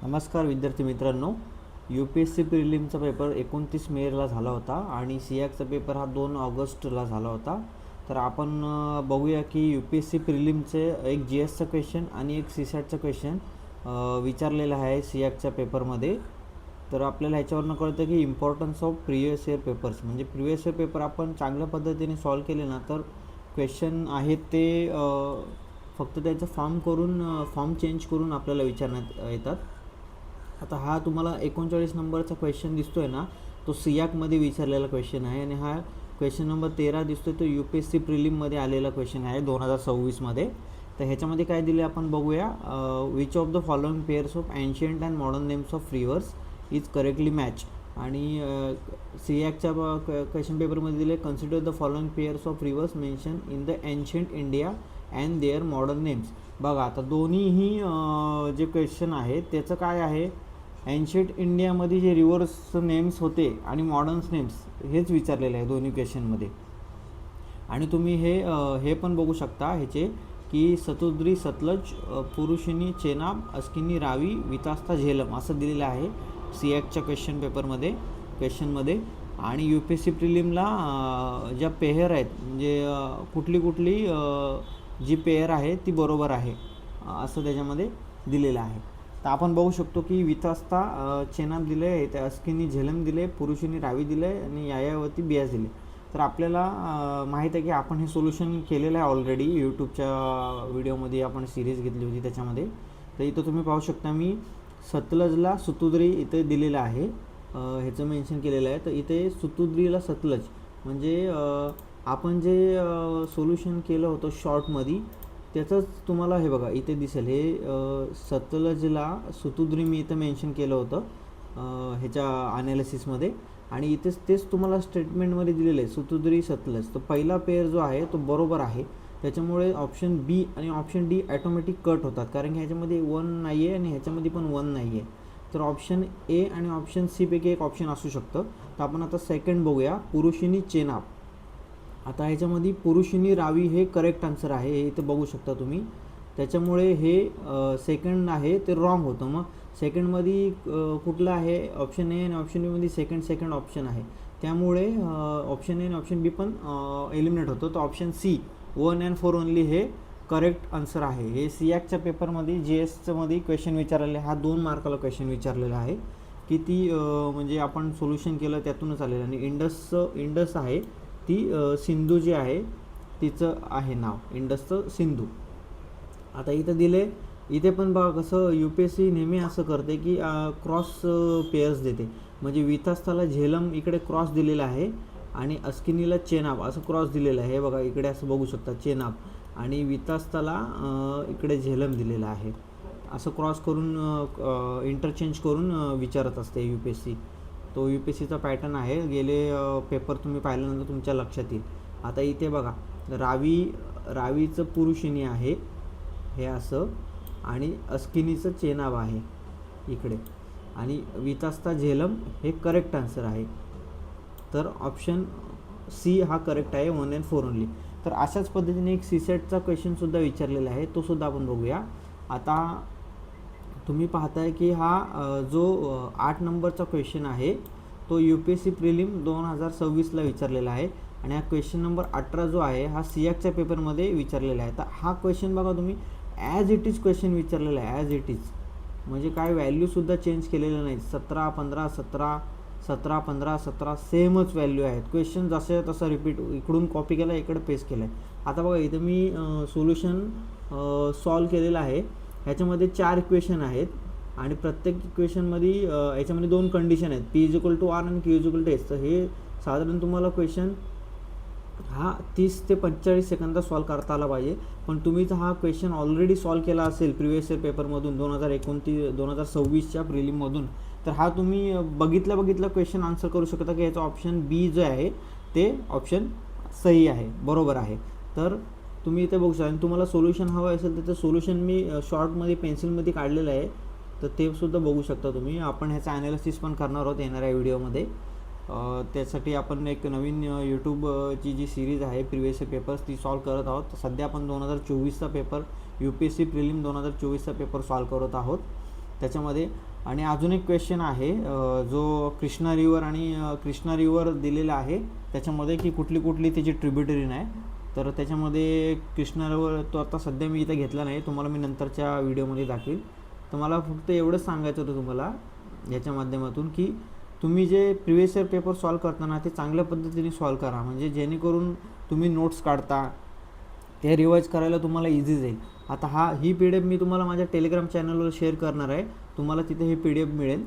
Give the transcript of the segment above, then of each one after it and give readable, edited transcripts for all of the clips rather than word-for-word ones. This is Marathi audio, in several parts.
नमस्कार विद्यार्थी मित्रांनो, UPSC प्रिलिमचा पेपर 29 मेला झाला होता आणि सियाकचा पेपर हा 2 ऑगस्टला झाला होता. तर आपण बघूया की UPSC प्रिलिमचे एक GSचा क्वेश्चन आणि एक CSATचा क्वेश्चन विचारलेला आहे सियाकच्या पेपरमध्ये. तर आपल्याला ह्याच्यावरनं कळतं की importance of previous year papers, म्हणजे प्रिवियस इयर पेपर आपण चांगल्या पद्धतीने सॉल्व केले ना तर क्वेश्चन आहेत ते फक्त त्याचं फॉर्म चेंज करून आपल्याला विचारण्यात येतात. आता हा तुम्हाला 39 नंबरचा क्वेश्चन दिसतो आहे ना, तो सियाकमध्ये विचारलेला क्वेश्चन आहे आणि हा क्वेश्चन नंबर 13 दिसतो तो UPSC प्रिलिममध्ये आलेला क्वेश्चन आहे 2026मध्ये. तर ह्याच्यामध्ये काय दिले आपण बघूया. Which of the following pairs of ancient and modern names of rivers is correctly match. आणि सियाकच्या क्वेश्चन पेपरमध्ये दिले consider the following pairs of rivers mention in the ancient India and their modern names. बघा आता दोन्हीही जे क्वेश्चन आहेत त्याचं काय आहे, एन्शियंट इंडियामध्ये जे रिव्हर्स नेम्स होते आणि मॉडर्न्स नेम्स हेच विचारलेलं आहे दोन्ही क्वेश्चनमध्ये. आणि तुम्ही हे पण बघू शकता ह्याचे की सतुद्री सतलज, पुरुषिनी चेनाब, अस्किनी रावी, वितास्ता झेलम असं दिलेलं आहे सियाकच्या क्वेश्चनमध्ये. आणि UPSC प्रिलिमला ज्या पेअर आहेत म्हणजे कुठली जी पेअर आहे ती बरोबर आहे असं त्याच्यामध्ये दिलेलं आहे. तर आपण बघू शकतो की वितास्ता चेनाब दिले आहे, त्या अस्किनी झेलम दिले, पुरुषिनी रावी दिले आणि यायावती बियास दिले. तर आपल्याला माहीत आहे की आपण हे सोल्युशन केलेलं आहे ऑलरेडी. यूट्यूबच्या व्हिडिओमध्ये आपण सिरीज घेतली होती त्याच्यामध्ये. तर इथं तुम्ही पाहू शकता मी सतलजला सुतुद्री इथे दिलेलं आहे, ह्याचं मेन्शन केलेलं आहे. तर इथे सुतुद्रीला सतलज म्हणजे आपण जे सोल्युशन केलं होतं शॉर्टमध्ये त्याचंच तुम्हाला हे बघा इथे दिसेल. हे सतलजला सुतुद्री मी इथं मेन्शन केलं होतं ह्याच्या ॲनालिसिसमध्ये आणि इथेच तेच तुम्हाला स्टेटमेंटमध्ये दिलेलं आहे सुतुद्री सतलज. तर पहिला पेअर जो आहे तो बरोबर आहे, त्याच्यामुळे ऑप्शन बी आणि ऑप्शन डी ॲटोमॅटिक कट होतात कारण की ह्याच्यामध्ये 1 नाही आहे आणि ह्याच्यामध्ये पण 1 नाही आहे. तर ऑप्शन ए आणि ऑप्शन सी पैकी एक ऑप्शन असू शकतं. तर आपण आता सेकंड बघूया, पुरुषिनी चेनाब. आता ह्याच्यामध्ये पुरुषिनी रावी हे करेक्ट आन्सर आहे, हे इथं बघू शकता तुम्ही. त्याच्यामुळे हे सेकंड आहे ते रॉंग होतं. मग सेकंडमध्ये कुठलं आहे, ऑप्शन ए आणि ऑप्शन बीमध्ये सेकंड ऑप्शन आहे, त्यामुळे ऑप्शन ए आणि ऑप्शन बी पण एलिमिनेट होतं. तर ऑप्शन सी 1 and 4 ओनली हे करेक्ट आन्सर आहे. हे सियाकच्या पेपरमध्ये GSमध्ये क्वेश्चन विचारलेले, हा 2 मार्काला क्वेश्चन विचारलेला आहे की ती म्हणजे आपण सोल्युशन केलं त्यातूनच आलेलं. आणि इंडस आहे ती सिंधू जी आहे तिचं आहे नाव, इंडसचं सिंधू. आता इथं दिले, इथे पण बघा कसं UPSC नेहमी असं करते की क्रॉस पेअर्स देते. म्हणजे वितास्ताला झेलम इकडे क्रॉस दिलेला आहे आणि अस्किनीला चेनाब असं क्रॉस दिलेलं आहे. हे बघा इकडे असं बघू शकता चेनाब आणि वितास्ताला इकडे झेलम दिलेला आहे. असं क्रॉस करून इंटरचेंज करून विचारत असते UPSC. तो UPSCचा पॅटर्न आहे. गेले पेपर तुम्ही पाहिल्यानंतर तुमच्या लक्षात येईल. आता इथे बघा रावीचं पुरुषिनी आहे हे असं आणि अस्किनीचं चेनाब आहे इकडे आणि वितास्ता झेलम हे करेक्ट आन्सर आहे. तर ऑप्शन सी हा करेक्ट आहे, 1 and 4 ओनली. तर अशाच पद्धतीने एक CSATचा क्वेश्चनसुद्धा विचारलेला आहे, तो सुद्धा आपण बघूया. आता तुम्ही पाहताय की हा जो 8 नंबरचा क्वेश्चन आहे तो UPSC प्रिलिम 2026ला विचारलेला आहे आणि हा क्वेश्चन नंबर 18 जो आहे हा सियाकच्या पेपरमध्ये विचारलेला आहे. तर हा क्वेश्चन बघा तुम्ही ॲज इट इज क्वेश्चन विचारलेला आहे, ॲज इट इज, म्हणजे काय व्हॅल्यूसुद्धा चेंज केलेलं नाही. 17 15 17 17 15 17 सेमच व्हॅल्यू आहेत. क्वेश्चन जसं तसं रिपीट, इकडून कॉपी केला इकडे पेस्ट केलं आहे. आता बघा इथं मी सोल्युशन सॉल्व केलेलं आहे. ह्याच्यामध्ये 4 इक्वेशन आहेत आणि प्रत्येक इक्वेशनमध्ये याच्यामध्ये 2 कंडिशन आहेत, P=R आणि Q=S. तर हे साधारण तुम्हाला क्वेश्चन हा 30 ते 45 सेकंदात सॉल्व करता आला पाहिजे. पण तुम्ही जर हा क्वेश्चन ऑलरेडी सॉल्व केला असेल प्रिवियस इयर पेपरमधून 2026च्या प्रिलिममधून, तर हा तुम्ही बघितला क्वेश्चन आन्सर करू शकता की याचा ऑप्शन बी जो आहे ते ऑप्शन सही आहे, बरोबर आहे. तर तुम्ही इथे बघू शकता. आणि तुम्हाला सोल्युशन हवं असेल तर ते सोल्युशन मी शॉर्टमध्ये पेन्सिलमध्ये काढलेलं आहे, तर ते सुद्धा बघू शकता तुम्ही. आपण ह्याचा ॲनालिसिस पण करणार आहोत येणाऱ्या व्हिडिओमध्ये. त्यासाठी आपण एक नवीन यूट्यूबची जी सिरीज आहे प्रिवियस इयर पेपर्स ती सॉल्व करत आहोत. सध्या आपण 2024चा पेपर UPSC प्रिलिम 2024चा पेपर सॉल्व करत आहोत. त्याच्यामध्ये आणि अजून एक क्वेश्चन आहे जो कृष्णा रिवर आणि कृष्णा रिवर दिलेला आहे त्याच्यामध्ये की कुठली कुठली त्याची ट्रिब्युटरी नाही. तर त्याच्यामध्ये कृष्णा रिवर तो आता सध्या मी इथं घेतला नाही, तुम्हाला मी नंतरच्या व्हिडिओमध्ये दाखवेल. तर मला फक्त एवढंच सांगायचं होतं तुम्हाला याच्या माध्यमातून की तुम्ही जे प्रिव्हियस इयर पेपर सॉल्व करताना ते चांगल्या पद्धतीने सॉल्व करा, म्हणजे जेणेकरून तुम्ही नोट्स काढता ते रिवाईज करायला तुम्हाला इझी जाईल. आता ही पी डी एफ मी तुम्हाला माझ्या टेलिग्राम चॅनलवर शेअर करणार आहे, तुम्हाला तिथे ही पी डी एफ मिळेल.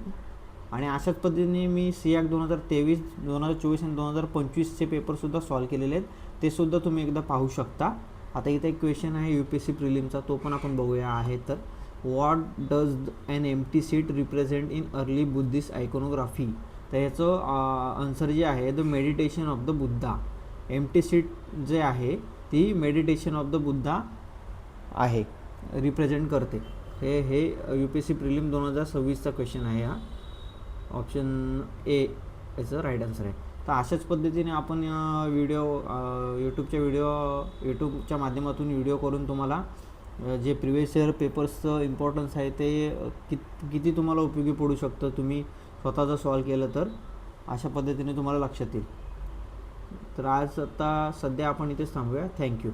आणि अशाच पद्धतीने मी SEAC 2023, 2024 आणि 2025चे पेपरसुद्धा सॉल्व केलेले आहेत, ते सुद्धा तुम्ही एकदा पाहू शकता. आता इथे एक क्वेश्चन आहे UPSC प्रिलिमचा, तो पण आपण बघूया आहे. तर what does an empty seat represent in early Buddhist iconography. तर ह्याचं आन्सर जे आहे the meditation of the Buddha. Empty seat जे आहे ती मेडिटेशन ऑफ द बुद्धा आहे, रिप्रेझेंट करते. हे UPSC प्रिलिम 2026चा क्वेश्चन आहे. हा ऑप्शन ए याचं राईट आन्सर आहे. तर अशाच पद्धतीने आपण यूट्यूबच्या माध्यमातून व्हिडिओ करून तुम्हाला जे प्रिव्हियस इयर पेपर्सचं इम्पॉर्टन्स आहे ते किती तुम्हाला उपयोगी पडू शकतं तुम्ही स्वतः जर सॉल्व केलं तर, अशा पद्धतीने तुम्हाला लक्षात येईल. तर आता सध्या आपण इथेच थांबूया. थँक्यू.